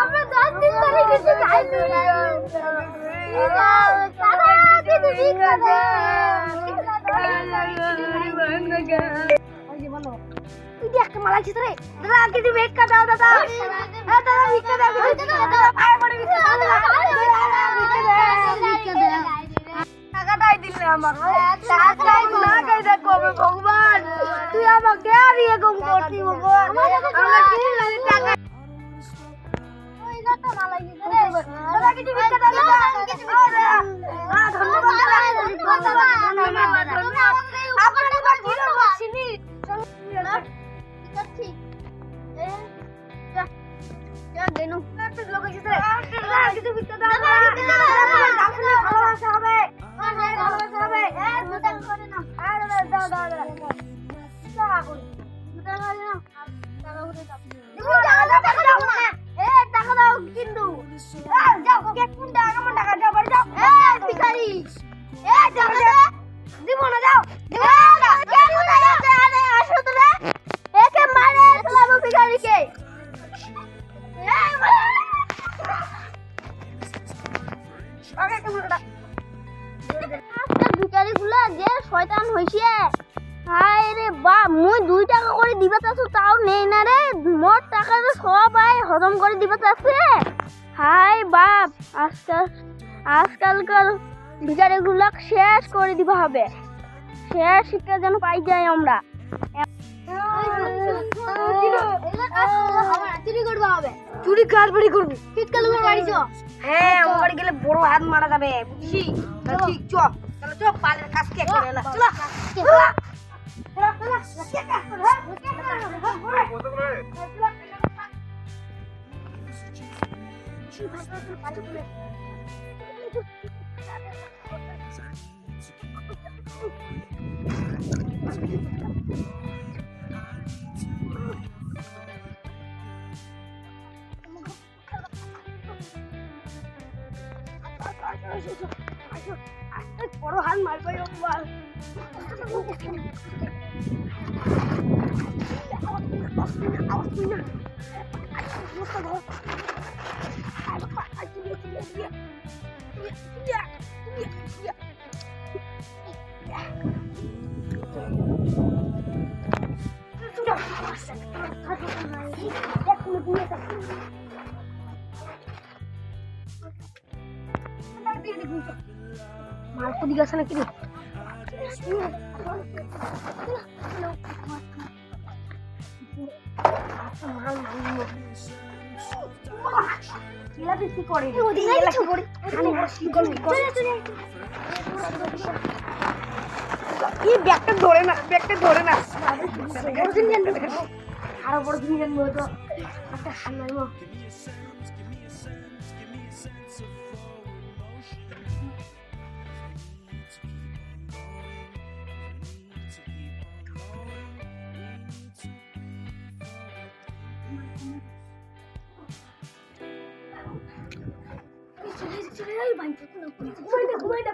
আমরা 10 দিন ধরে কিছু খাইনি। দাদা কিছু ভিক্ষা দেন। তুই একটা মালা ছিস রে। দাদা কিছু ভিক্ষা দাও দাদা। দাদা ভিক্ষা দাও। দাদা পায়ে পড়ে ভিক্ষা দাও। টাকাটাই দিলে আমার। টাকাটাই না কই দেখো ভগবান। তুই আমাকে আর ইয়ে কম করতি ভগবান। আমরা কি লাগে টাকা। ওই দাদা মালা ছিস রে। দাদা কিছু ভিক্ষা দাও দাদা। ধন্যবাদ দাদা। আপনাকে বাঁচিয়ে বলছিনি। ঠিক যা দেনু একটা লোক এসেছে কিছু ভিক্ষা দাও ভালোবাসা হবে ভালোবাসা হবে মোটাল করে না দাও দাও দাও টাকা করে টাকা দাও টাকা করে দাও টাকা দাও কিন্তু যাও কেক কিনতে আমার টাকা দাও বাড়ি যাও ভিখারি টাকা দে দিব না যাও দিব না কে কোথায় আছে আরে আসো তো রে একে মারে চলাবো ভিখারিকে ভিখারিগুলা যে শয়তান হইছে হায় রে বা মুই 2 টাকা করে দিবা চাচ্ছু তাও নেই না রে মোর টাকা সবাই হজম করে দিবা চাচ্ছে হায় বাপ আজকালকার ভিখারিগুলা শেষ করে দিবা হবে শেষ শিক্ষা যেন পাই যাই আমরা চুরি কার বাড়ি করবি শীতকালে বাড়ি চ হ্যাঁ ও বাড়ি গেলে বড় হাত মারা যাবে বুঝছি ঠিক চ চলো চ পালের কাজ কে করে না চলো বড় হাত মারবে মালপু দিকে আছে নাকি রে ব্যাগটা ধরে না আরো বড় জিনিস আনবো তো একটা হাল মারবো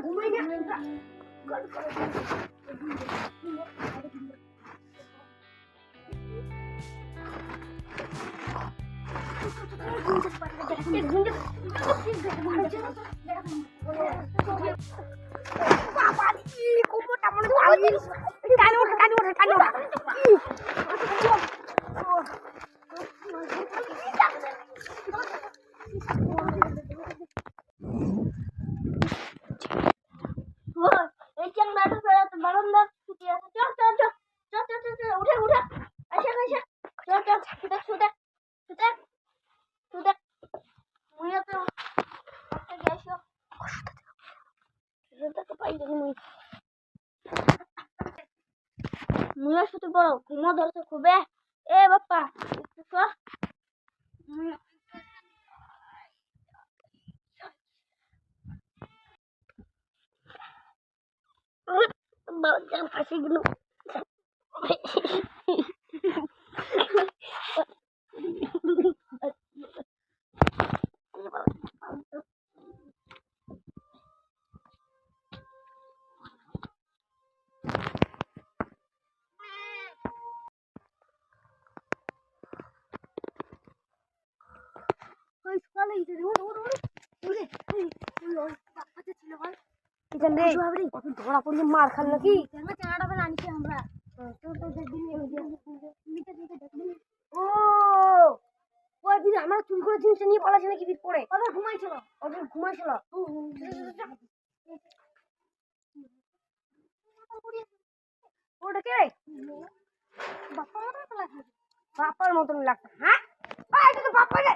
ঘুমাই না মুয়া শুতে বড় ঘুমো ধরছে খুবে এ বাপ্পা একটু সর বাজান ফাঁসি গেল ধরা পড়লে মার খাল নাকি ও ওই দিদি আমার চুরি করে জিনিসটা নিয়ে পালাচ্ছে নাকি দিদি পড়ে ওদের ঘুমাইছিল ওটা কে বাপার মতন লাগছে হ্যাঁ এটা তো বাপা রে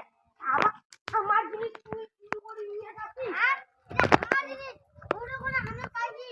আমার জিনিস তুই চুরি করে নিয়ে যাচ্ছিস হ্যাঁ আমার জিনিস ওটা কোন আমি পাইছি